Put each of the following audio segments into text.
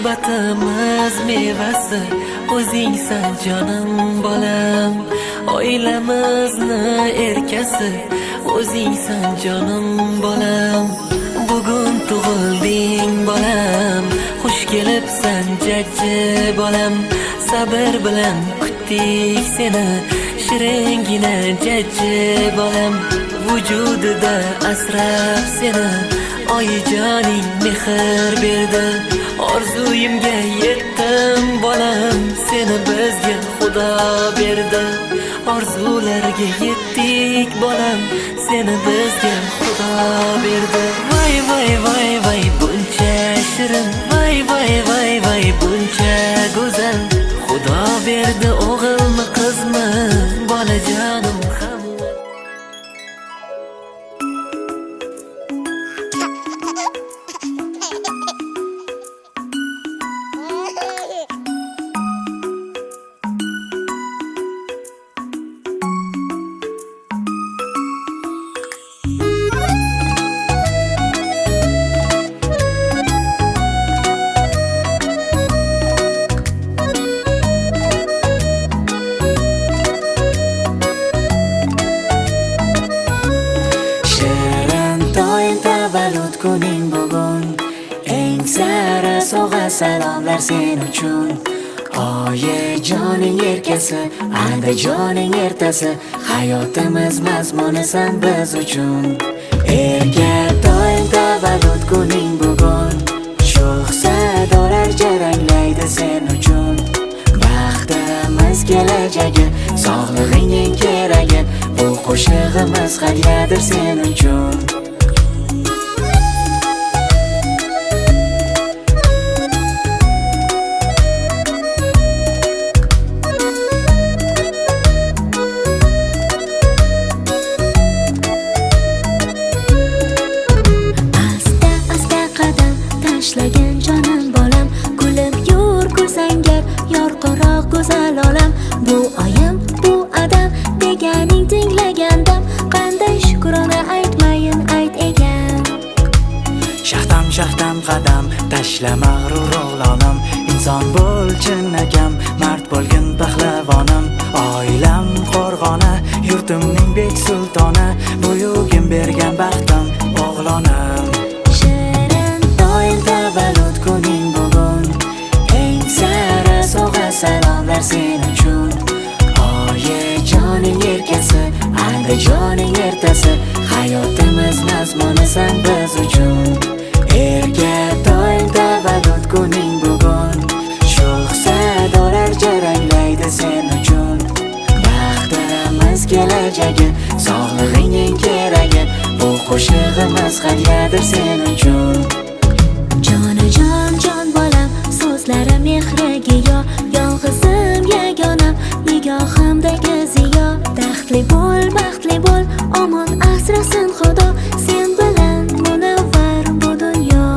Muhabbatimiz mevasi o'zingsan jonim bolam, oilamizni erkasi o'zingsan jonim bolam. Bugun tug'ilding bolam, xush kelibsan jajji bolam. Sabr bilan kutdik seni, shiringina jajji bolam. Vujudida asrab seni oyijoning mehr berdi. Orzuyimga yetdim bolam, seni bizga Xudo berdi. Orzularga yetdik bolam, seni bizga Xudo berdi. Voy voy voy voy buncha shirin, voy voy voy voy buncha go'zal. Xudo berdi o'g'ilmi qizmi, bolajonim ham. Kuning bugun eng sara sovg'a salomlar sen uchun. Oyijoning erkasi, andijoning ertasi, hayotimiz mazmunisan biz uchun. Erga doim tavallud kuning bugun, sho'x sadolar jaranglaydi sen uchun. Baxtimiz kelajagi, sog'lig'ing keragi, bu qo'shig'imiz hadyadir sen uchun. Tashlagan jonim bolam, kulib yur ko'rsangar yorqinroq go'zal olam. Bu oyim, bu adam deganing tinglagandam, qanday shukrona aytmayin ayt ekan. Shaxtam shaxtam qadam tashla mag'rur o'g'lonim, inson bo'l chinakam, mard bo'lgin pahlavonim. Oilam qo'rg'ona, yurtimning bek sultoni, buyugim bergan baxtim o'g'lonim. Tavallud kuning bugun eng sara sovg'a salomlar sen uchun. Oyijoning erkasi, andijoning ertasi, hayotimiz mazmunisan biz uchun. Erga doim tavallud kuning bugun, sho'x sadolar jaranglaydi sen uchun. Baxtimiz kelajagi, sog'lig'ing keragi, bu qo'shig'imiz hadyadir sen uchun. Jonajon jon bolam, so'zlari mehriga yo, yolg'izim yagonam, nigohimdagi ziyo. Baxtli bo'l, omon asrasin Xudo, sen bilan munavvar bu dunyo.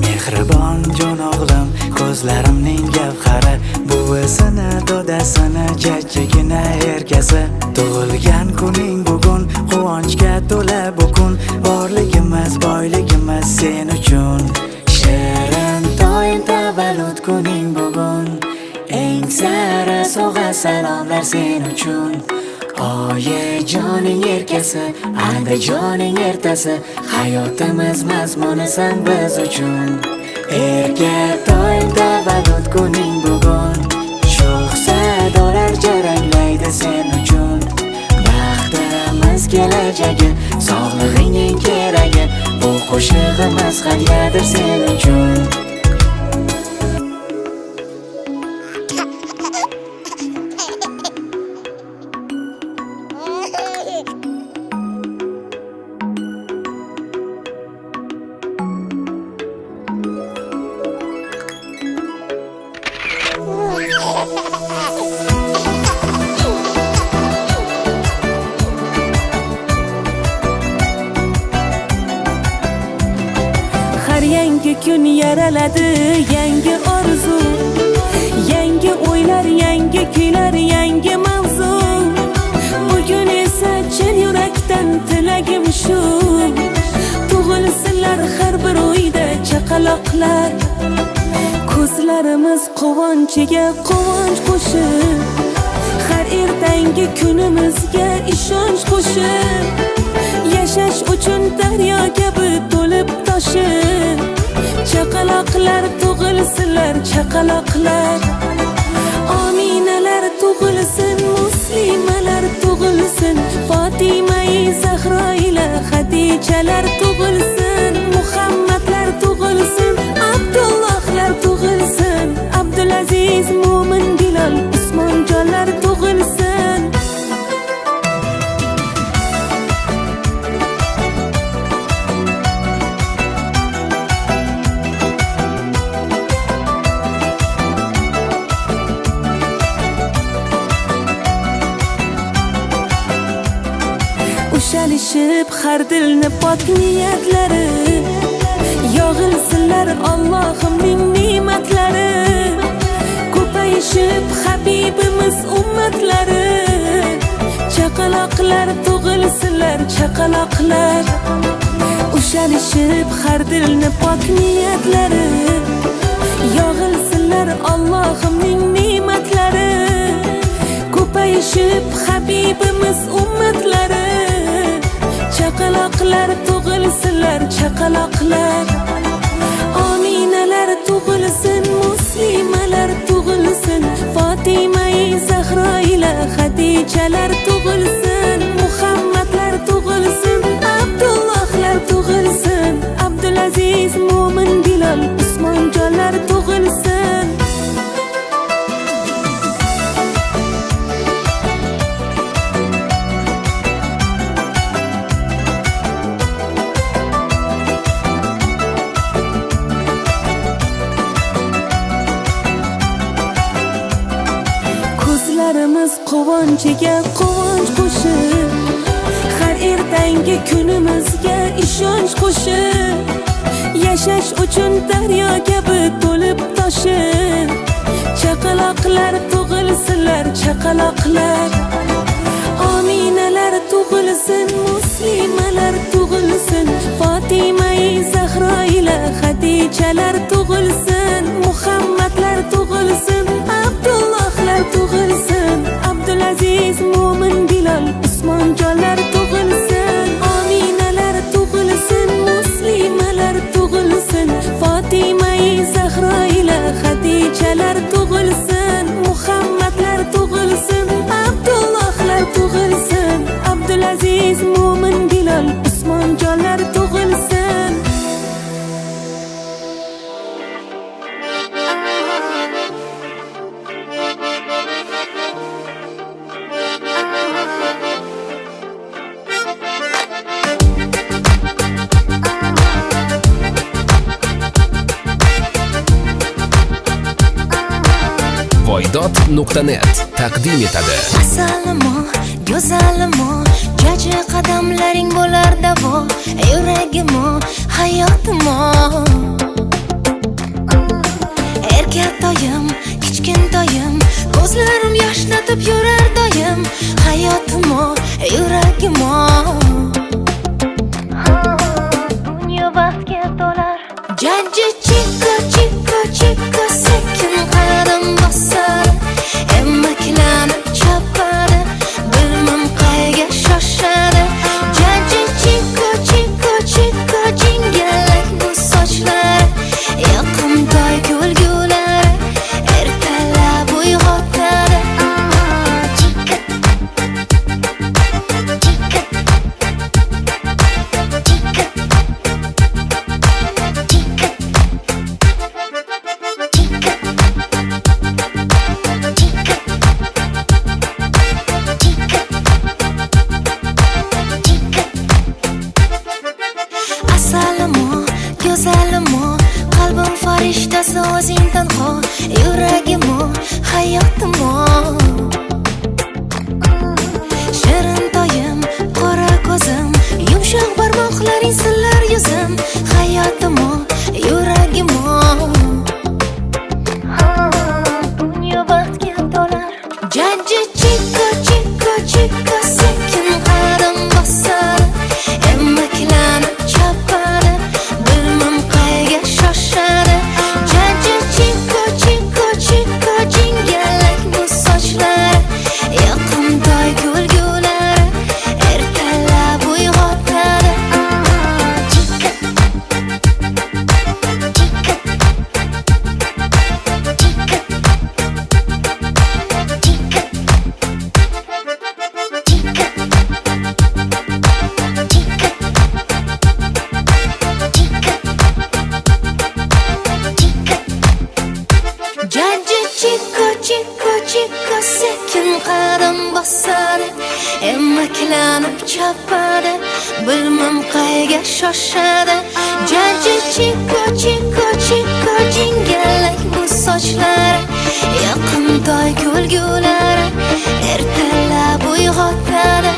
Mehribon jon o'g'lim, ko'zlarimning gavhari, buvisini, dodasini, jajjigina erkasi. Tug'ilgan kuning bugun, quvonchga to'la bu kun, borligimiz, boyligimiz sen uchun. Shirin doim tavallud kuning bugun, eng sara sovg'a salomlar sen uchun. Oyijoning erkasi, andijoning ertasi, hayotimiz mazmunisan biz uchun. Erga doim tavallud kuning bugun, sho'x sadolar jaranglaydi sen uchun. Baxtimiz kelajagi, sog'lig'ing keragi, bu qo'shig'imiz hadyadir sen uchun. Yangi kun yaraladi, yangi orzu, yangi o'ylar, yangi kuylar, yangi mavzu. Bugun esa chin yurakdan tilagim shu, tug'ilsinlar har bir uyda chaqaloqlar. ko'zlarimiz quvonchiga quvonch qo'shib, har ertangi kunimizga ishonch qo'shib, yashash uchun daryo kabi to'lib toshib, chaqaloqlar tug'ilsinlar, chaqaloqlar. Ominalar tug'ilsin, muslimalar tug'ilsin, Fotimai Zahro ila Xadijalar tug'ilsin, Muhammadlar tug'ilsin, Abdullohlar tug'ilsin, Abdulaziz, Mo'min, Bilol, Usmonjonlar tug'ilsin. Ushalishib har dilni pok niyatlari, yog'ilsinlar Allohimning ne'matlari, ko'payishib Habibimiz ummatlari, chaqaloqlar tug'ilsinlar, chaqaloqlar. Ushalishib har dilni pok niyatlari, yog'ilsinlar Allohimning ne'matlari, ko'payishib Habibimiz ummatlari, chaqaloqlar tug'ilsinlar, chaqaloqlar. Ominalar tug'ilsin, muslimalar tug'ilsin, Fotimai Zahro ila Xadijalar tug'ilsin, Muhammadlar tug'ilsin, Abdullohlar tug'ilsin, Abdulaziz, Mo'min, Bilol, Usmonjonlar tug'ilsin. Ko'zlarimiz quvonchiga quvonch qo'shib, har ertangi kunimizga ishonch qo'shib, yashash uchun daryo kabi to'lib toshib, chaqaloqlar tug'ilsinlar, chaqaloqlar. Ominalar tug'ilsin, muslimalar tug'ilsin, Fotimai Zahro ila Xadijalar tug'ilsin, Muhammadlar tug'ilsin, Abdullohlar tug'ilsin, Abdulaziz, Mo'min, Bilol, Usmonjonlar tug'ilsin. Ominalar tug'ilsin, muslimalar tug'ilsin, Fotimai Zahro ila Xadijalar tug'ilsin, Muhammadlar tug'ilsin, Abdullohlar tug'ilsin, Abdulaziz, Mo'min, Bilol, Usmonjonlar tug'ilsin. voydod.net taqdim etadi. Asalimo, go'zalimo, jaji qadamlaring bo'lar davo, yuragimo, hayotimo. Erkatoyim, kichkintoyim, ko'zlarim yoshlatib yurar doim, hayotimo, yuragimo. Dunyo baxtga to'lar. Jaji chiko, chiko, chiko, sekin qadam bosar, emaklanib chopadi, bilmam qayga shoshadi. Jaji chiko, chiko, chiko, jingalak bu sochlar, yoqimtoy kulgulari, ertalab uyg'otadi. Chika, chika, chika, asalimo, go'zalimo, qalbim farishtasi o'zing tanho, yuragimo, hayotimo. Shirin toyim, qora ko'zim, yumshoq barmoqlaring sillar yuzim, hayotimo, yuragimo. Dunyo baxtga to'lar. Jaji chiko, chiko, chiko, sekin qadam bosar, emaklanib chopadi, bilmam qayga shoshadi. Jaji chiko, o'ylab chopadi, bilmam qayga shoshadi. Jajji chiko chiko chiko jingalak bu sochlari, yaqindoy kulgulari ertalab uyg'otadi.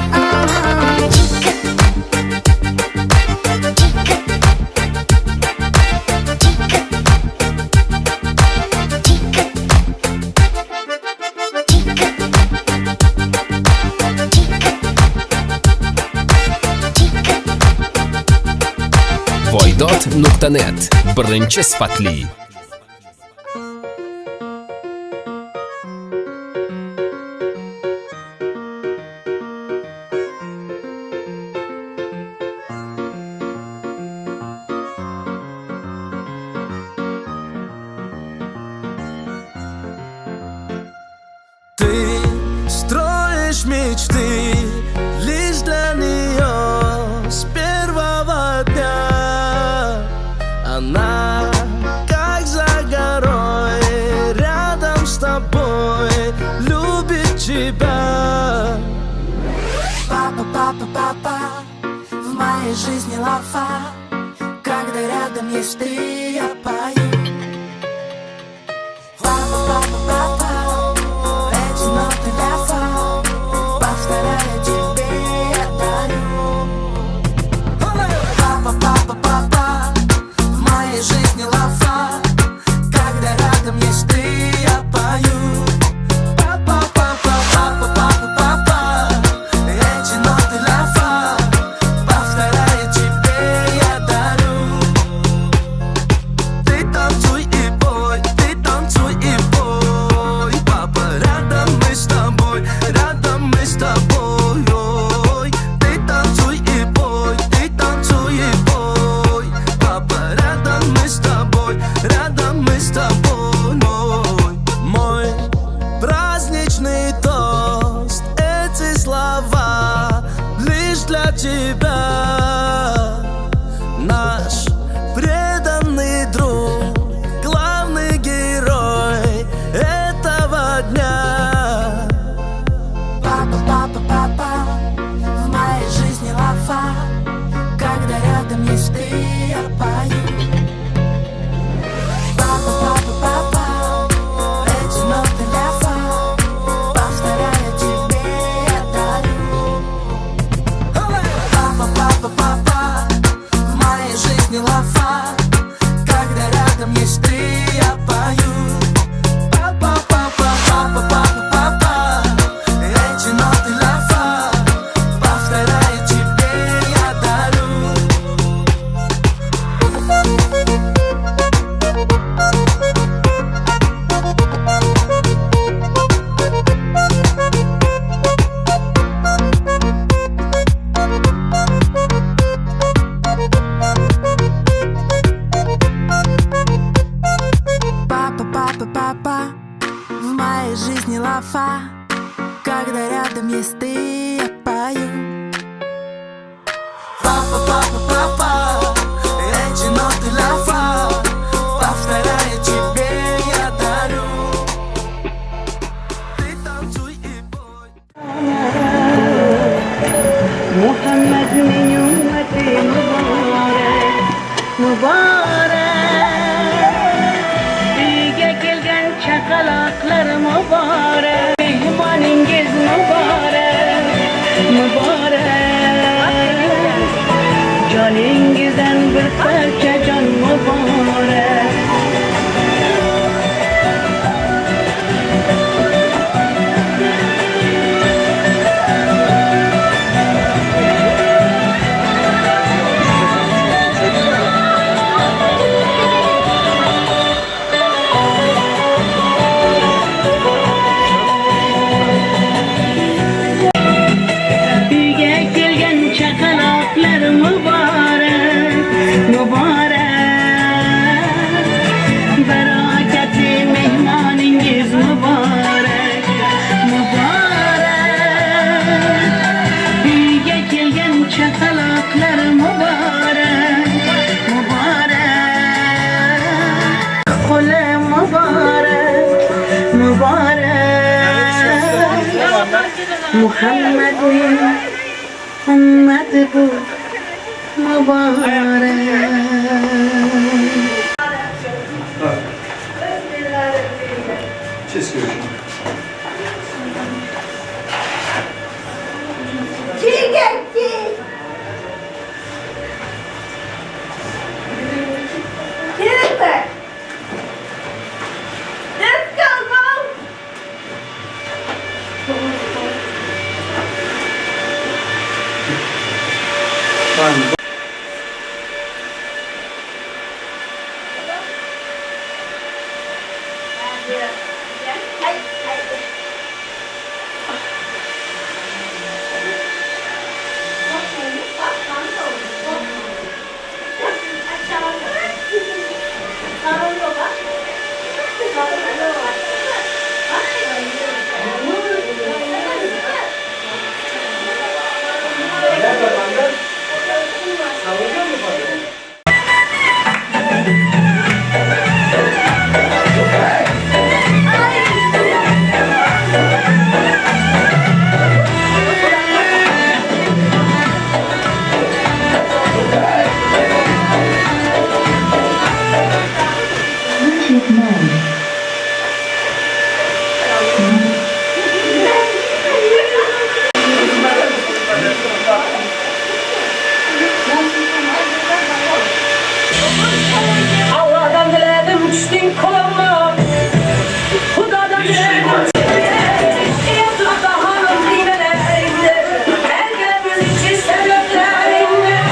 Voydod.net birinchi sifatli. Ты строишь мечты лишь для нее с первого дня. Она как за горой, рядом с тобой, любит тебя. Папа, папа, папа, в моей жизни лафа. Когда рядом есть ты, я пою. Папа, папа, папа, эти ноты ляфа, повторяя тебе я дарю. Папа, папа, папа, в моей жизни лафа. Когда рядом есть ты, я пою. Папа, папа, папа, папа, папа, эти ноты ляфа, повторяя тебе я дарю. Ты танцуй и пой, ты танцуй и пой. Папа, рядом мы с тобой, рядом мы с тобой. Ой, ты танцуй и пой, ты танцуй и пой. Папа, рядом мы с тобой, рядом мы с тобой. Ой, мой праздничный тост, эти слова лишь для тебя. Наш преданный друг, главный герой этого дня. Папа, папа, папа, в моей жизни лафа. Когда рядом есть ты, я пою. Папа, папа, папа, эти ноты ляфа, повторяя тебе я дарю. Папа, папа, папа, в моей жизни лафа. Когда рядом есть ты, я пою. Папа, папа, папа, папа, папа, эти ноты ляфа, повторяя тебе я дарю. Папа, папа, папа, в моей жизни лафа. Когда рядом есть ты, я пою. Папа, папа, папа, эти ноты ляфа, повторяя тебе я дарю. Ты танцуй и пой. Muhammadning ummati muborak, muborak. Uyga kelgan chaqaloqlar muborak, mehmoningiz muborak, muborak. Joningizdan bir parcha jon muborak. Uyga kelgan chaqaloqlar muborak, muborak. Barokatli mehmoningiz muborak, muborak. Uyga kelgan chaqaloqlar muborak, muborak. Qo'li muborak, muborak. Muhammadning ummati bu muborak. Çiz görüşüm. Tamam. Allah'tan diledim düştün koluma. Hudadan diledim. Yatırda hanım dimelerinde. Her gelemiz için sebeplerinde.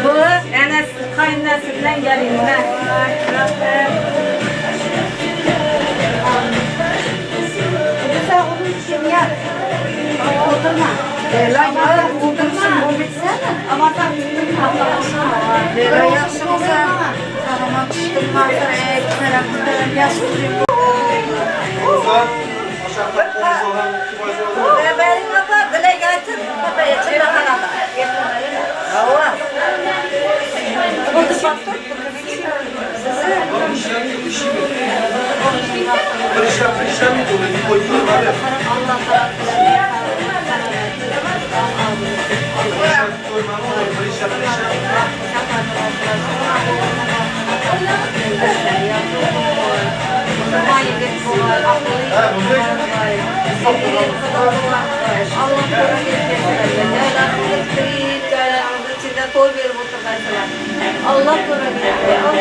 Bu enes kaynanasından gelin ben. Sen onun için yap. Oturma. Lan ya otursun bu bitsene. Ama sen Leyla yaşımıza. Tamam çıktım varsa tarafından yaşlıyım. Ben baba dile getir. Baba yeter hala. Hava. Bu da Allah korusun. Allah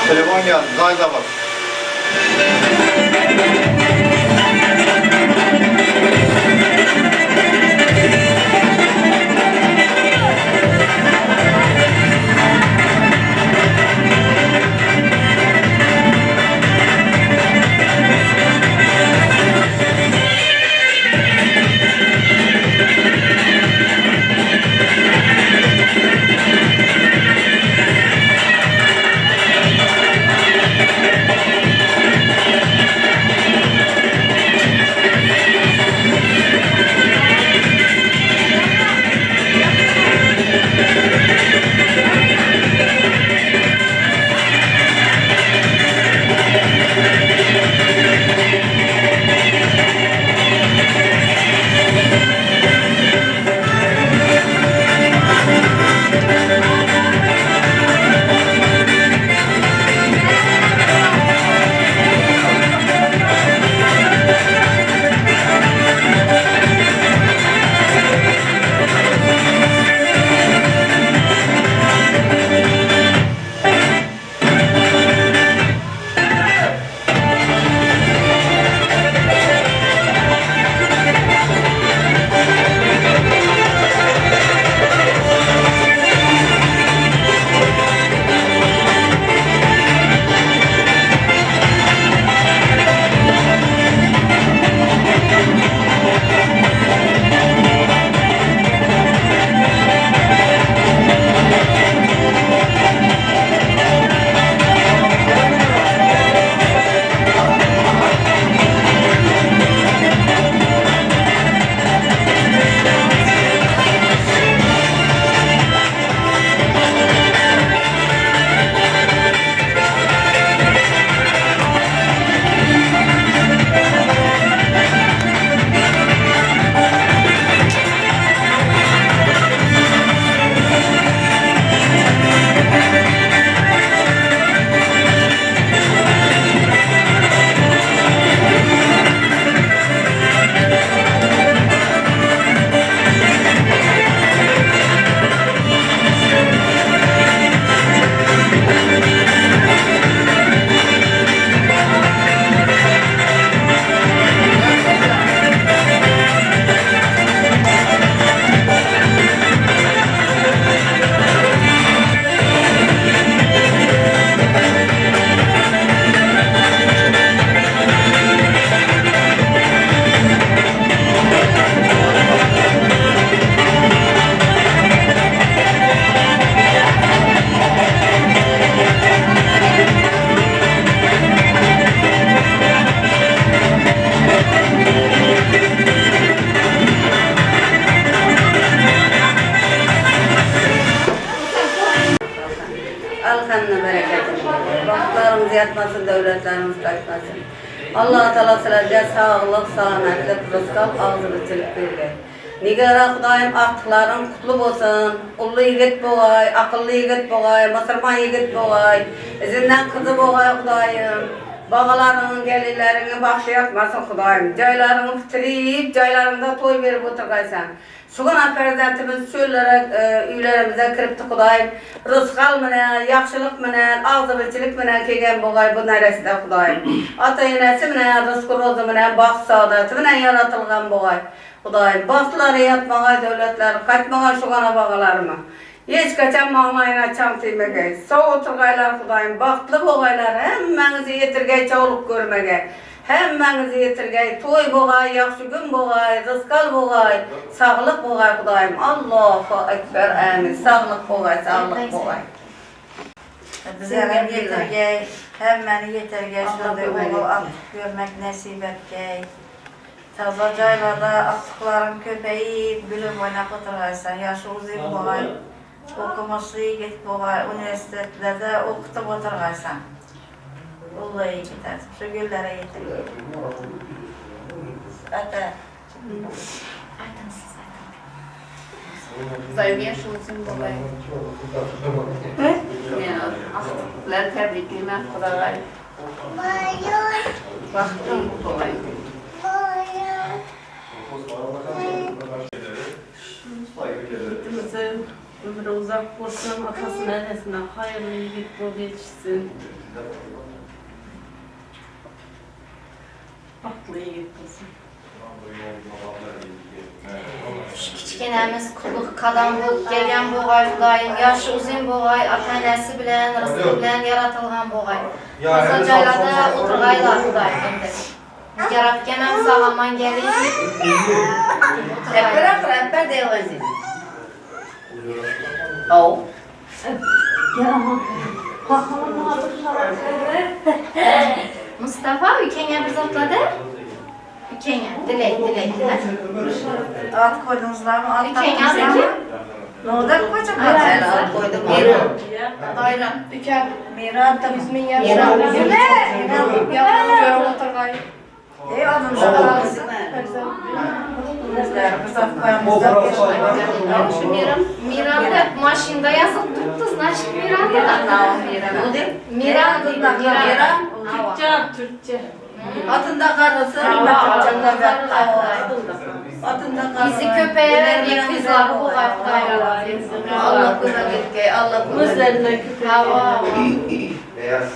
Telefon geldi. Zayda bak. devletlerimiz kaçmasın. Allah Teala sizlerge sağlık, salametlik, rızkal, ağzılıçılık verge. Nigara Xudayım aktıkların kutlu olsun. Ullu yigit boğay, akıllı yigit boğay, Mısırman yigit boğay. İzinden kızı boğay Xudayım. Bağalarının, gelirlerini bakşayatmasın Xudayım. Caylarını bitirip, caylarında toy verip oturgaysan. Şugana perzentimiz söyleyerek üylerimize kiripti Xudayım. Rızkal menen, yaxşılık menen, ağzılıçılık menen kegen boğay bu neresinde Xudayım. Ata-enesi menen, rızkı rozu menen, baxt saadatı menen yaratılgan boğay. Xudayım, baxtları yatmağay devletler, kaçmağay şugana bağalarımı. Hiç kaçan mağmayına çam teymegey. Sağ oturgaylar Xudayım, baxtlı boğaylar, hemmenizi yetirgey çağılık görmegey. Hemmenizi yetirgey, toy boğay, yaxşı gün boğay, rızkal boğay, sağlık boğay Xudayım. Allahu Ekber, amin. Sağlık boğay, sağlık boğay. Bizlerden yetirgey, hemmeni yetirgey, şunday oğul artık görmek nasip etgey. Taza caylarda artıkların köpeyip, gülüm oynap oturgaysan, yaşı uzun boğay, okumaslı yigit boğay, üniversitelerde okutup oturgaysan. Vallahi gidersin, şu güllere yetirgey. Ata. Xudayım yaşılsın boğay. Lan tebrikliyim Xudayım. Baxtım boğay. Yiğitimizin ömrü uzak olsun, atasının enesine hayırlı yiğit bol yetişsin. Baktlı yiğit olsun. Kichkinamiz quruq qadam bo'lib kelgan bo'g'ay Xudoyim, yoshi uzun bo'g'ay, ota-onasi bilan, rizqi bilan yaratilgan bo'g'ay. Toza joylarda o'tirg'aylar Xudoyim endi. Yaratgan ham sog'omon keling. Hep deyilsin. Oh. Mustafa ukangga biz otladı. Ukangga, dilek. At koydunuzlar mı? At Ukang taktınızlar mı? adiki? Ne oldu koca At koydum. Bayram. Mirat da biz Mirat. adınıza kalmışsın. Biz at koyamızda Miran'da maşında yazıp tuttu, значит Miran'da. Miran. Türkçe. Atında karısı, atında karısı. Bizi köpeğe verdik, kızları bu kayıplar. Allah güzel etke, Allah güzel etke. Hava. Beyaz.